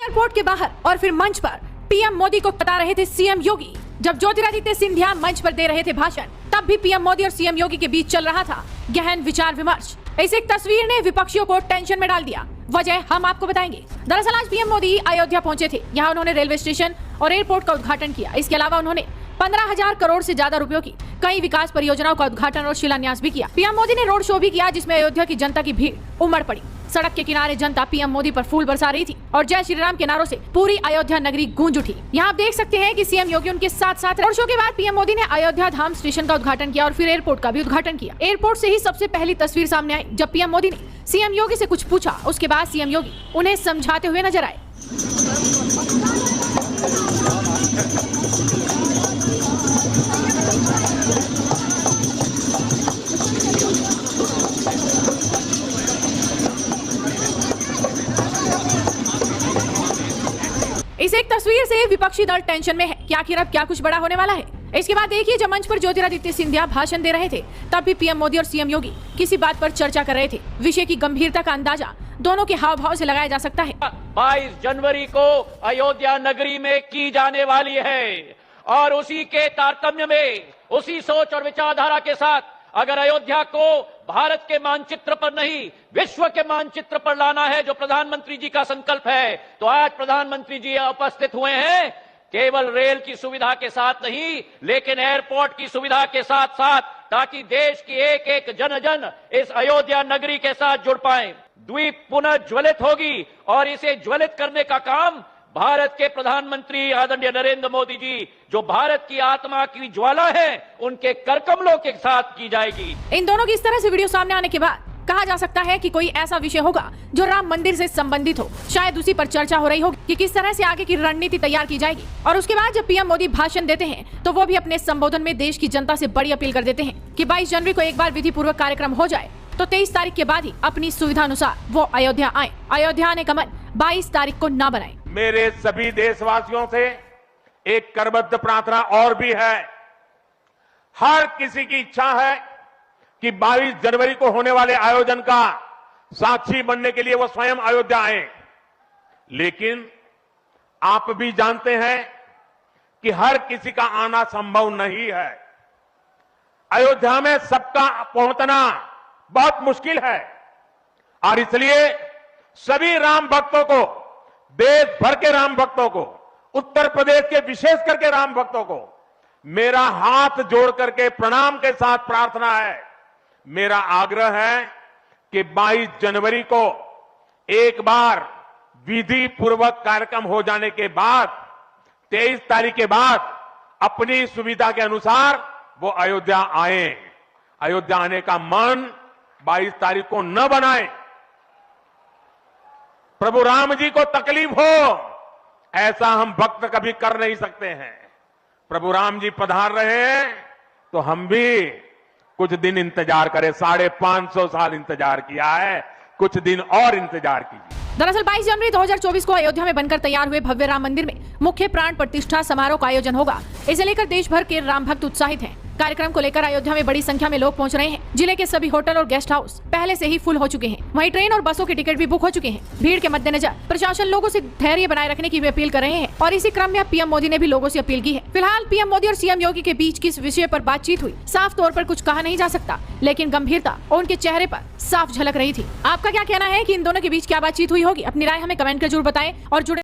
Airport के बाहर और फिर मंच पर पीएम मोदी को बता रहे थे सीएम योगी। जब ज्योतिरादित्य सिंधिया मंच पर दे रहे थे भाषण, तब भी पीएम मोदी और सीएम योगी के बीच चल रहा था गहन विचार विमर्श। इस एक तस्वीर ने विपक्षियों को टेंशन में डाल दिया। वजह हम आपको बताएंगे। दरअसल आज पीएम मोदी अयोध्या पहुंचे थे। यहाँ उन्होंने रेलवे स्टेशन और एयरपोर्ट का उद्घाटन किया। इसके अलावा उन्होंने 15,000 करोड़ से ज्यादा रुपयों की कई विकास परियोजनाओं का उद्घाटन और शिलान्यास भी किया। पीएम मोदी ने रोड शो भी किया, जिसमें अयोध्या की जनता की भीड़ उमड़ पड़ी। सड़क के किनारे जनता पीएम मोदी पर फूल बरसा रही थी और जय श्री राम के नारों से पूरी अयोध्या नगरी गूंज उठी। यहाँ आप देख सकते हैं कि सीएम योगी उनके साथ साथ। रोड शो के बाद पीएम मोदी ने अयोध्या धाम स्टेशन का उद्घाटन किया और फिर एयरपोर्ट का भी उद्घाटन किया। एयरपोर्ट से ही सबसे पहली तस्वीर सामने आई, जब पीएम मोदी ने सीएम योगी से कुछ पूछा। उसके बाद सीएम योगी उन्हें समझाते हुए नजर आए। इस एक तस्वीर से विपक्षी दल टेंशन में है कि आखिर अब क्या कुछ बड़ा होने वाला है। इसके बाद देखिए, जब मंच पर ज्योतिरादित्य सिंधिया भाषण दे रहे थे, तब भी पीएम मोदी और सीएम योगी किसी बात पर चर्चा कर रहे थे। विषय की गंभीरता का अंदाजा दोनों के हाव भाव से लगाया जा सकता है। 22 जनवरी को अयोध्या नगरी में की जाने वाली है और उसी के तारतम्य में, उसी सोच और विचारधारा के साथ अगर अयोध्या को भारत के मानचित्र पर नहीं, विश्व के मानचित्र पर लाना है, जो प्रधानमंत्री जी का संकल्प है, तो आज प्रधानमंत्री जी उपस्थित हुए हैं केवल रेल की सुविधा के साथ नहीं, लेकिन एयरपोर्ट की सुविधा के साथ साथ, ताकि देश की एक एक जन जन इस अयोध्या नगरी के साथ जुड़ पाए। द्वीप पुनः ज्वलित होगी और इसे ज्वलित करने का काम भारत के प्रधानमंत्री आदरणीय नरेंद्र मोदी जी, जो भारत की आत्मा की ज्वाला है, उनके करकमलों के साथ की जाएगी। इन दोनों की इस तरह से वीडियो सामने आने के बाद कहा जा सकता है कि कोई ऐसा विषय होगा जो राम मंदिर से संबंधित हो। शायद उसी पर चर्चा हो रही होगी कि किस तरह से आगे की रणनीति तैयार की जाएगी। और उसके बाद जब पीएम मोदी भाषण देते हैं, तो वो भी अपने संबोधन में देश की जनता से बड़ी अपील कर देते हैं कि 22 जनवरी को एक बार विधि पूर्वक कार्यक्रम हो जाए, तो 23 तारीख के बाद ही अपनी सुविधा अनुसार वो अयोध्या आए। अयोध्या आने का मन 22 तारीख को न बनाए। मेरे सभी देशवासियों से एक करबद्ध प्रार्थना और भी है। हर किसी की इच्छा है कि 22 जनवरी को होने वाले आयोजन का साक्षी बनने के लिए वो स्वयं अयोध्या आए। लेकिन आप भी जानते हैं कि हर किसी का आना संभव नहीं है। अयोध्या में सबका पहुंचना बहुत मुश्किल है और इसलिए सभी राम भक्तों को, देश भर के राम भक्तों को, उत्तर प्रदेश के विशेष करके राम भक्तों को मेरा हाथ जोड़ करके प्रणाम के साथ प्रार्थना है, मेरा आग्रह है कि 22 जनवरी को एक बार विधि पूर्वक कार्यक्रम हो जाने के बाद 23 तारीख के बाद अपनी सुविधा के अनुसार वो अयोध्या आए। अयोध्या आने का मन 22 तारीख को न बनाए। प्रभु राम जी को तकलीफ हो, ऐसा हम भक्त कभी कर नहीं सकते हैं। प्रभु राम जी पधार रहे हैं तो हम भी कुछ दिन इंतजार करें। 550 साल इंतजार किया है, कुछ दिन और इंतजार कीजिए। दरअसल 22 जनवरी 2024 को अयोध्या में बनकर तैयार हुए भव्य राम मंदिर में मुख्य प्राण प्रतिष्ठा समारोह का आयोजन होगा। इसे लेकर देश भर के राम भक्त उत्साहित हैं। कार्यक्रम को लेकर अयोध्या में बड़ी संख्या में लोग पहुंच रहे हैं। जिले के सभी होटल और गेस्ट हाउस पहले से ही फुल हो चुके हैं। वहीं ट्रेन और बसों के टिकट भी बुक हो चुके हैं। भीड़ के मद्देनजर प्रशासन लोगों से धैर्य बनाए रखने की भी अपील कर रहे हैं और इसी क्रम में पीएम मोदी ने भी लोगों से अपील की है। फिलहाल पीएम मोदी और सीएम योगी के बीच किस विषय पर बातचीत हुई, साफ तौर पर कुछ कहा नहीं जा सकता, लेकिन गंभीरता उनके चेहरे पर साफ झलक रही थी। आपका क्या कहना है कि इन दोनों के बीच क्या बातचीत हुई होगी? अपनी राय हमें कमेंट कर जरूर बताएं और जुड़े